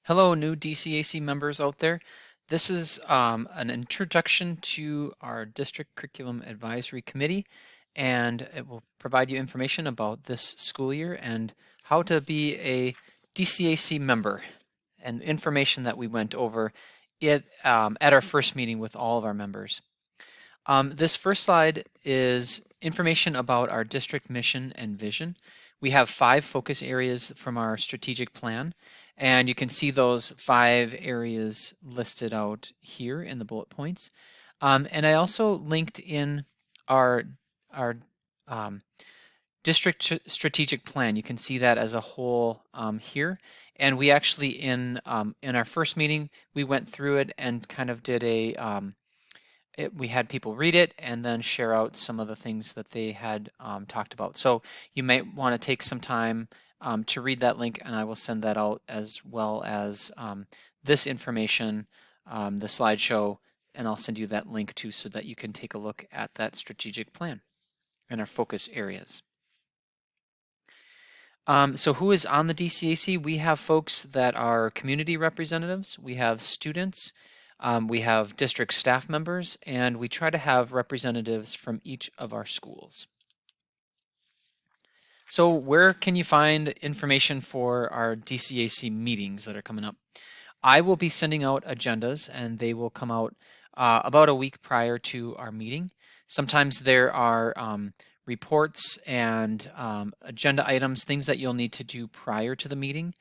Hello, new DCAC members out there. This is an introduction to our District Curriculum Advisory Committee, and it will provide you information about this school year and how to be a DCAC member, and information that we went over at our first meeting with all of our members. This first slide is information about our district mission and vision. We have 5 focus areas from our strategic plan, and you can see those 5 areas listed out here in the bullet points. And I also linked in our um, district strategic plan. You can see that as a whole here. And we actually in our first meeting we went through it and kind of did we had people read it and then share out some of the things that they had talked about. So you might want to take some time to read that link, and I will send that out as well as this information, the slideshow, and I'll send you that link too so that you can take a look at that strategic plan and our focus areas. So who is on the DCAC? We have folks that are community representatives, we have students, we have district staff members, and we try to have representatives from each of our schools. So where can you find information for our DCAC meetings that are coming up? I will be sending out agendas, and they will come out about a week prior to our meeting. Sometimes there are reports and agenda items, things that you'll need to do prior to the meeting.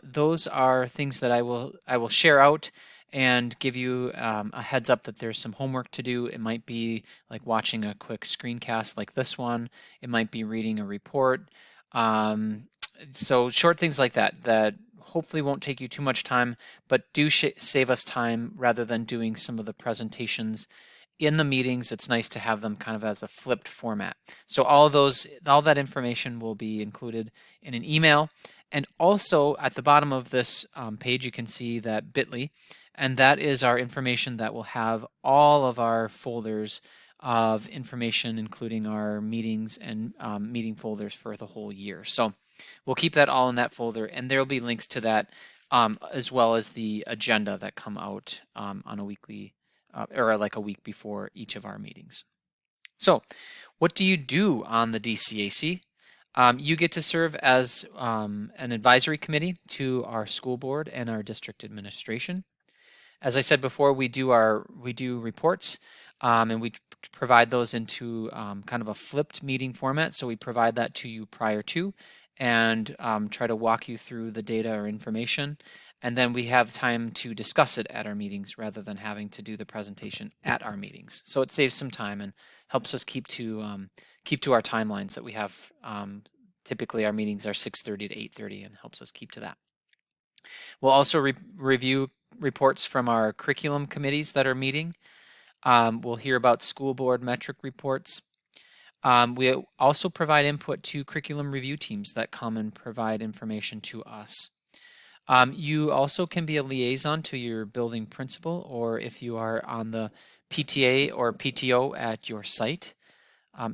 Those are things that I will share out and give you a heads up that there's some homework to do. It might be like watching a quick screencast like this one. It might be reading a report. So short things like that hopefully won't take you too much time, but do save us time rather than doing some of the presentations in the meetings. It's nice to have them kind of as a flipped format. So all that information will be included in an email. And also at the bottom of this page, you can see that bit.ly, and that is our information that will have all of our folders of information, including our meetings and meeting folders for the whole year. So we'll keep that all in that folder, and there will be links to that as well as the agenda that come out on a weekly or like a week before each of our meetings. So what do you do on the DCAC? You get to serve as an advisory committee to our school board and our district administration. As I said before, we do reports, and we provide those into kind of a flipped meeting format. So we provide that to you prior to, and try to walk you through the data or information. And then we have time to discuss it at our meetings rather than having to do the presentation at our meetings. So it saves some time and helps us keep to our timelines that we have. Typically our meetings are 6:30 to 8:30 and helps us keep to that. We'll also review reports from our curriculum committees that are meeting. We'll hear about school board metric reports. We also provide input to curriculum review teams that come and provide information to us. You also can be a liaison to your building principal, or if you are on the PTA or PTO at your site.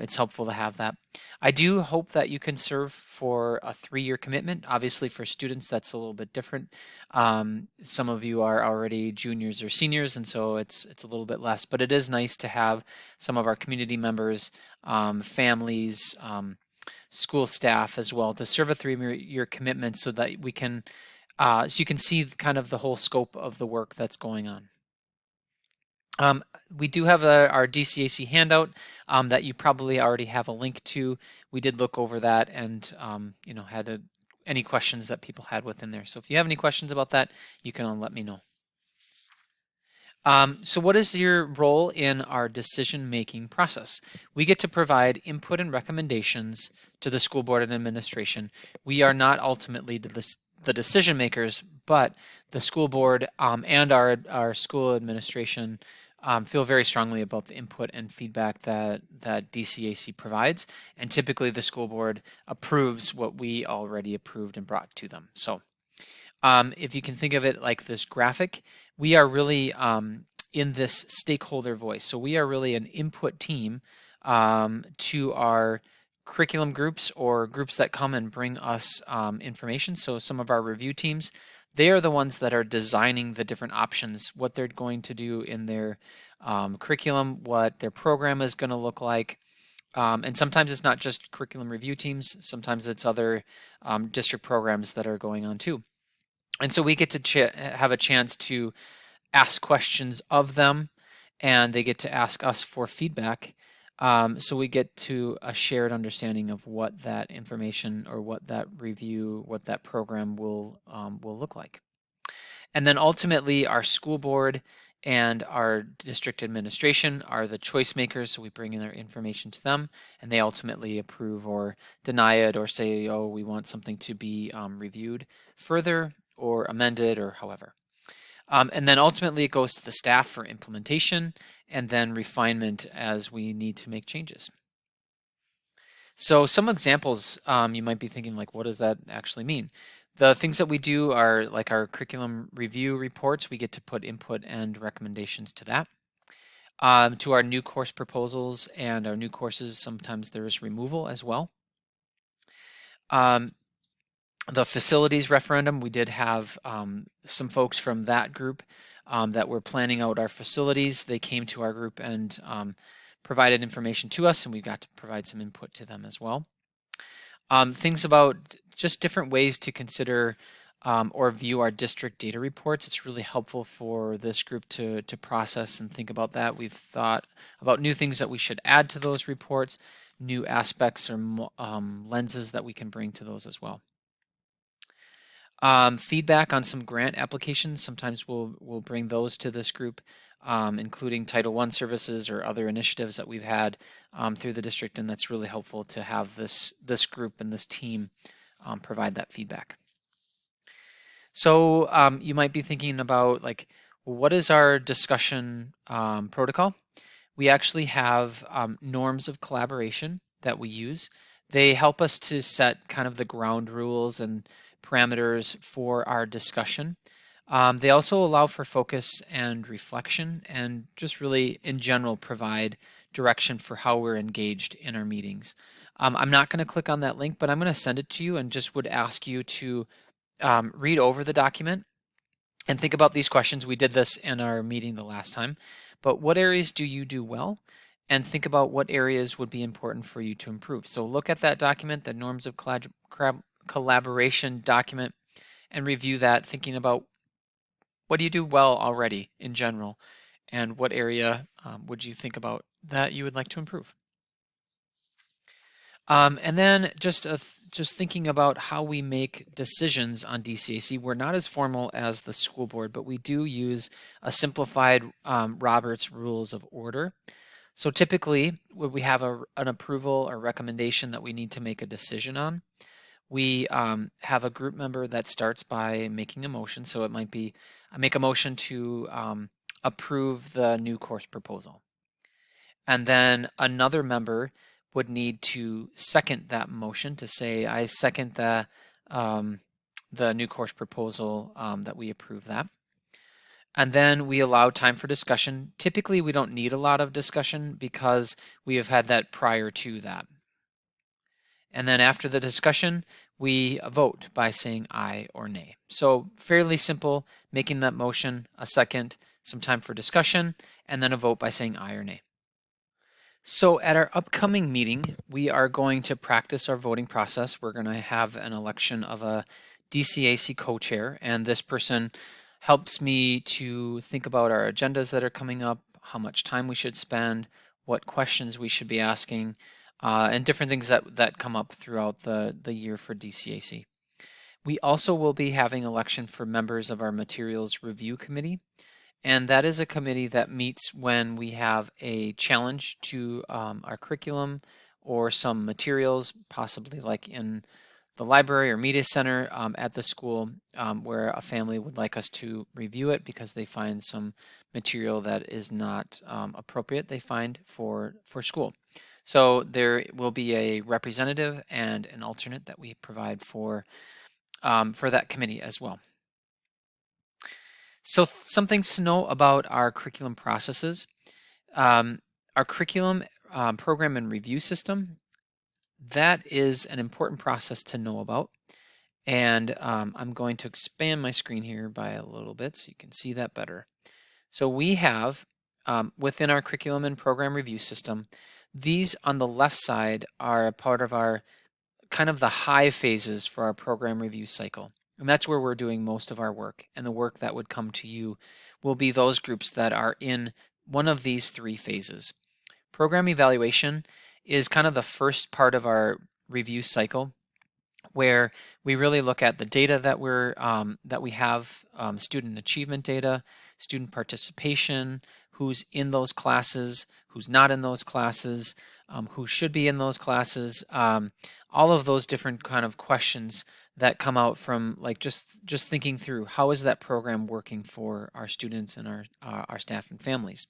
It's helpful to have that. I do hope that you can serve for a 3-year commitment. Obviously, for students, that's a little bit different. Some of you are already juniors or seniors, and so it's a little bit less. But it is nice to have some of our community members, families, school staff as well to serve a 3-year commitment, so that we can, so you can see kind of the whole scope of the work that's going on. We do have our DCAC handout that you probably already have a link to. We did look over that and had any questions that people had within there. So if you have any questions about that, you can let me know. So what is your role in our decision-making process? We get to provide input and recommendations to the school board and administration. We are not ultimately the decision makers, but the school board and our school administration feel very strongly about the input and feedback that DCAC provides, and typically the school board approves what we already approved and brought to them. So if you can think of it like this graphic, we are really in this stakeholder voice. So we are really an input team to our curriculum groups or groups that come and bring us information. So some of our review teams, They are the ones that are designing the different options, what they're going to do in their curriculum, what their program is going to look like. And sometimes it's not just curriculum review teams, sometimes it's other district programs that are going on too. And so we get to have a chance to ask questions of them, and they get to ask us for feedback. So we get to a shared understanding of what that information or what that review, what that program will look like. And then ultimately, our school board and our district administration are the choice makers. So we bring in their information to them, and they ultimately approve or deny it, or say, oh, we want something to be reviewed further or amended or however. And then ultimately it goes to the staff for implementation and then refinement as we need to make changes. So some examples, you might be thinking like, what does that actually mean? The things that we do are like our curriculum review reports. We get to put input and recommendations to that. To our new course proposals and our new courses, sometimes there is removal as well. The facilities referendum, we did have some folks from that group that were planning out our facilities. They came to our group and provided information to us, and we got to provide some input to them as well. Things about just different ways to consider or view our district data reports. It's really helpful for this group to process and think about that. We've thought about new things that we should add to those reports, new aspects or lenses that we can bring to those as well. Feedback on some grant applications. Sometimes we'll bring those to this group, including Title I services or other initiatives that we've had through the district, and that's really helpful to have this group and this team provide that feedback. So you might be thinking about like, well, what is our discussion protocol? We actually have norms of collaboration that we use. They help us to set kind of the ground rules and parameters for our discussion. They also allow for focus and reflection and just really in general provide direction for how we're engaged in our meetings. I'm not going to click on that link, but I'm going to send it to you and just would ask you to read over the document and think about these questions. We did this in our meeting the last time, but what areas do you do well? And think about what areas would be important for you to improve. So look at that document, the norms of collaboration document, and review that, thinking about what do you do well already in general, and what area would you think about that you would like to improve. And then just thinking about how we make decisions on DCAC. We're not as formal as the school board, but we do use a simplified Robert's Rules of Order. So typically, when we have an approval or recommendation that we need to make a decision on, we have a group member that starts by making a motion. So it might be, I make a motion to approve the new course proposal. And then another member would need to second that motion to say, I second the new course proposal that we approve that. And then we allow time for discussion. Typically, we don't need a lot of discussion because we have had that prior to that. And then after the discussion, we vote by saying aye or nay. So fairly simple, making that motion, a second, some time for discussion, and then a vote by saying aye or nay. So at our upcoming meeting, we are going to practice our voting process. We're going to have an election of a DCAC co-chair, and this person helps me to think about our agendas that are coming up, how much time we should spend, what questions we should be asking, and different things that come up throughout the year for DCAC. We also will be having election for members of our materials review committee, and that is a committee that meets when we have a challenge to our curriculum or some materials, possibly like in the library or media center at the school, where a family would like us to review it because they find some material that is not appropriate, they find for school. So there will be a representative and an alternate that we provide for that committee as well. So some things to know about our curriculum processes. Our curriculum program and review system, that is an important process to know about. And I'm going to expand my screen here by a little bit so you can see that better. So we have, within our curriculum and program review system, these on the left side are a part of our kind of the high phases for our program review cycle. And that's where we're doing most of our work. And the work that would come to you will be those groups that are in one of these three phases. Program evaluation is kind of the first part of our review cycle, where we really look at the data that we have, student achievement data, student participation, who's in those classes, who's not in those classes, who should be in those classes, all of those different kind of questions that come out from like just thinking through how is that program working for our students and our staff and families.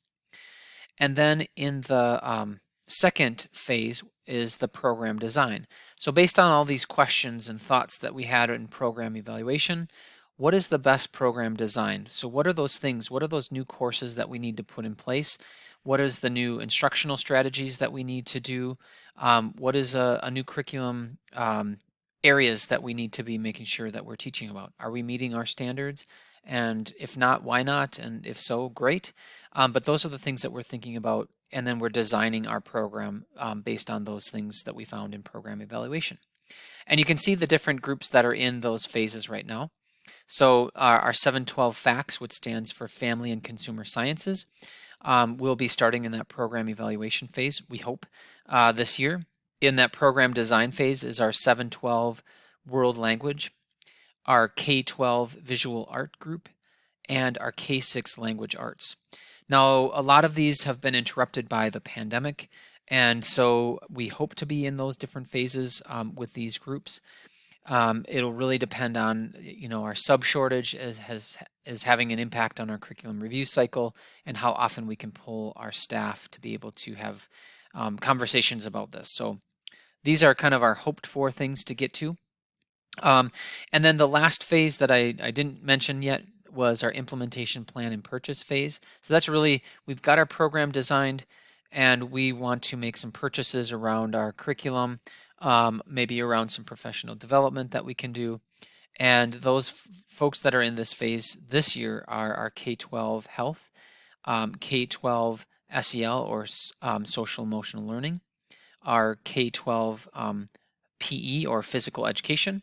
And then in the second phase is the program design. So based on all these questions and thoughts that we had in program evaluation, what is the best program design? So what are those things? What are those new courses that we need to put in place? What is the new instructional strategies that we need to do? What is a new curriculum areas that we need to be making sure that we're teaching about? Are we meeting our standards? And if not, why not? And if so, great. But those are the things that we're thinking about, and then we're designing our program based on those things that we found in program evaluation. And you can see the different groups that are in those phases right now. So our 712 FACS, which stands for Family and Consumer Sciences, will be starting in that program evaluation phase, we hope, this year. In that program design phase is our 712 World Language, our K-12 Visual Art group, and our K-6 Language Arts. Now, a lot of these have been interrupted by the pandemic, and so we hope to be in those different phases with these groups. It'll really depend on, our sub shortage is having an impact on our curriculum review cycle and how often we can pull our staff to be able to have conversations about this. So these are kind of our hoped for things to get to. And then the last phase that I didn't mention yet was our implementation plan and purchase phase. So that's really, we've got our program designed and we want to make some purchases around our curriculum, maybe around some professional development that we can do. And those folks that are in this phase this year are our K-12 health, K-12 SEL or social emotional learning, our K-12 PE or physical education,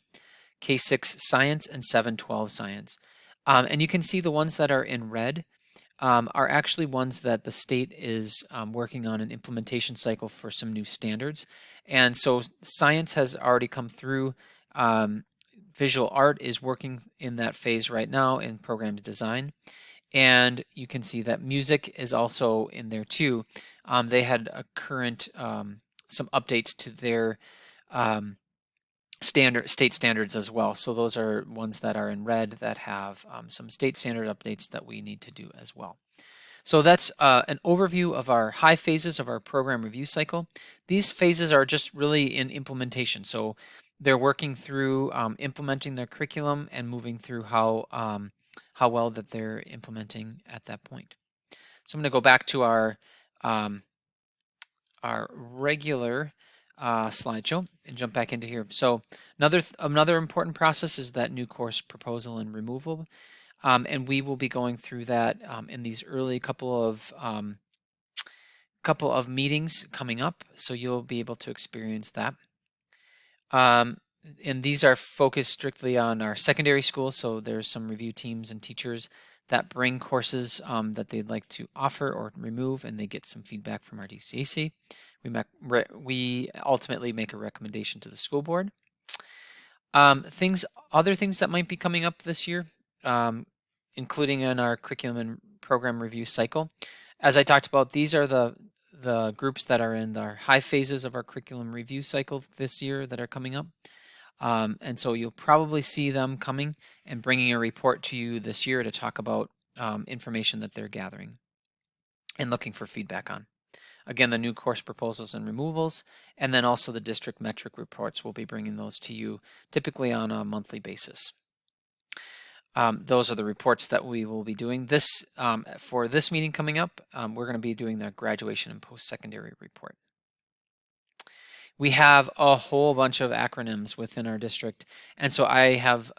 K-6 science, and 712 science. And you can see the ones that are in red are actually ones that the state is working on an implementation cycle for some new standards. And so science has already come through. Visual art is working in that phase right now in programs design. And you can see that music is also in there too. They had a current, some updates to their state standards as well. So those are ones that are in red that have some state standard updates that we need to do as well. So that's an overview of our high phases of our program review cycle. These phases are just really in implementation. So they're working through implementing their curriculum and moving through how well that they're implementing at that point. So I'm going to go back to our regular slideshow and jump back into here. So another important process is that new course proposal and removal, and we will be going through that in these early couple of meetings coming up. So you'll be able to experience that. And these are focused strictly on our secondary schools. So there's some review teams and teachers that bring courses that they'd like to offer or remove, and they get some feedback from our DCAC. We ultimately make a recommendation to the school board. Other things that might be coming up this year, including in our curriculum and program review cycle. As I talked about, these are the groups that are in our high phases of our curriculum review cycle this year that are coming up. And so you'll probably see them coming and bringing a report to you this year to talk about information that they're gathering and looking for feedback on. Again, the new course proposals and removals, and then also the district metric reports. We'll be bringing those to you typically on a monthly basis. Those are the reports that we will be doing. For this meeting coming up, we're going to be doing the graduation and post-secondary report. We have a whole bunch of acronyms within our district, and so I have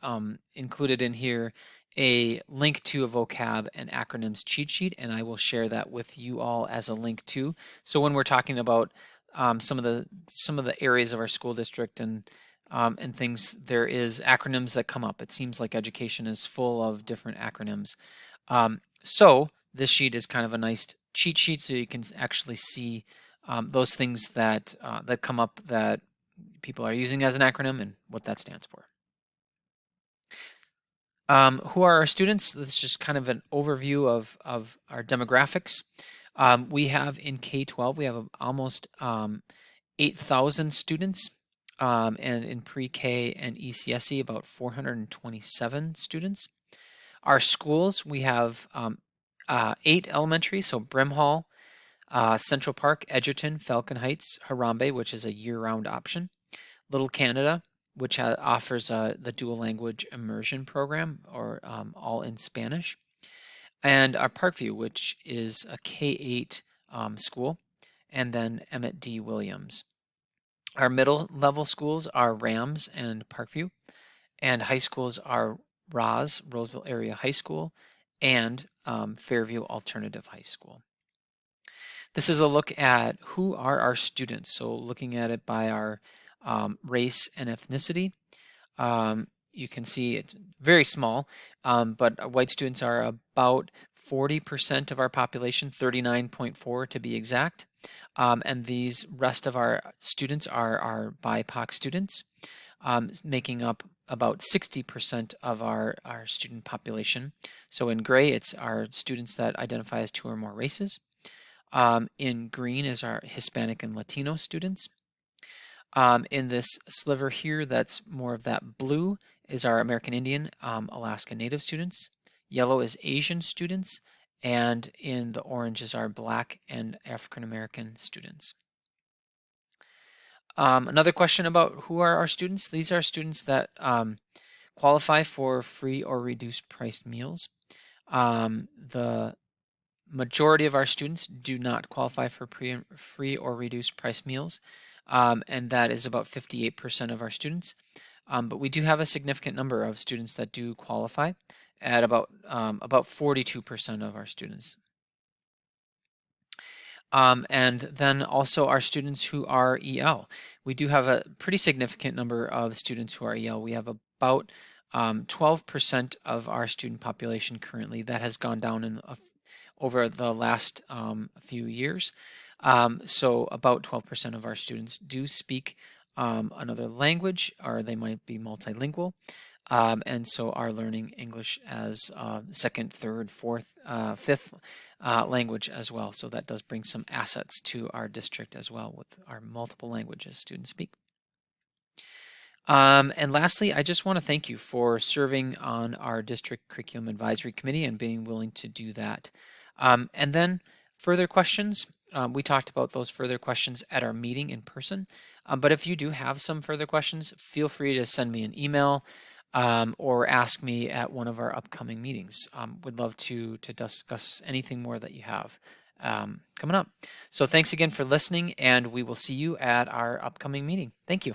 included in here a link to a vocab and acronyms cheat sheet, and I will share that with you all as a link too. So when we're talking about some of the areas of our school district and things, there is acronyms that come up. It seems like education is full of different acronyms. So this sheet is kind of a nice cheat sheet, so you can actually see those things that that come up that people are using as an acronym and what that stands for. Who are our students? This is just kind of an overview of our demographics. We have in K-12, we have almost 8,000 students, and in pre-K and ECSE, about 427 students. Our schools, we have 8 elementary, so Brimhall, Central Park, Edgerton, Falcon Heights, Harambe, which is a year-round option, Little Canada, which offers the dual language immersion program, or all in Spanish, and our Parkview, which is a K-8 school, and then Emmett D. Williams. Our middle level schools are Rams and Parkview, and high schools are Roseville Area High School, and Fairview Alternative High School. This is a look at who are our students. So looking at it by our race and ethnicity. You can see it's very small, but white students are about 40% of our population, 39.4 to be exact. And these rest of our students are our BIPOC students, making up about 60% of our student population. So in gray, it's our students that identify as 2 or more races. In green is our Hispanic and Latino students. In this sliver here, that's more of that blue, is our American Indian, Alaska Native students. Yellow is Asian students, and in the orange is our Black and African American students. Another question about who are our students. These are students that qualify for free or reduced priced meals. The majority of our students do not qualify for free or reduced price meals, and that is about 58% of our students. But we do have a significant number of students that do qualify, at about 42% of our students. And then also our students who are EL. We do have a pretty significant number of students who are EL. We have about 12% of our student population currently. That has gone down over the last few years. So about 12% of our students do speak another language, or they might be multilingual, and so are learning English as second, third, fourth, fifth language as well. So that does bring some assets to our district as well with our multiple languages students speak. And lastly, I just want to thank you for serving on our District Curriculum Advisory Committee and being willing to do that. And then further questions, we talked about those further questions at our meeting in person. But if you do have some further questions, feel free to send me an email or ask me at one of our upcoming meetings. We'd love to discuss anything more that you have coming up. So thanks again for listening, and we will see you at our upcoming meeting. Thank you.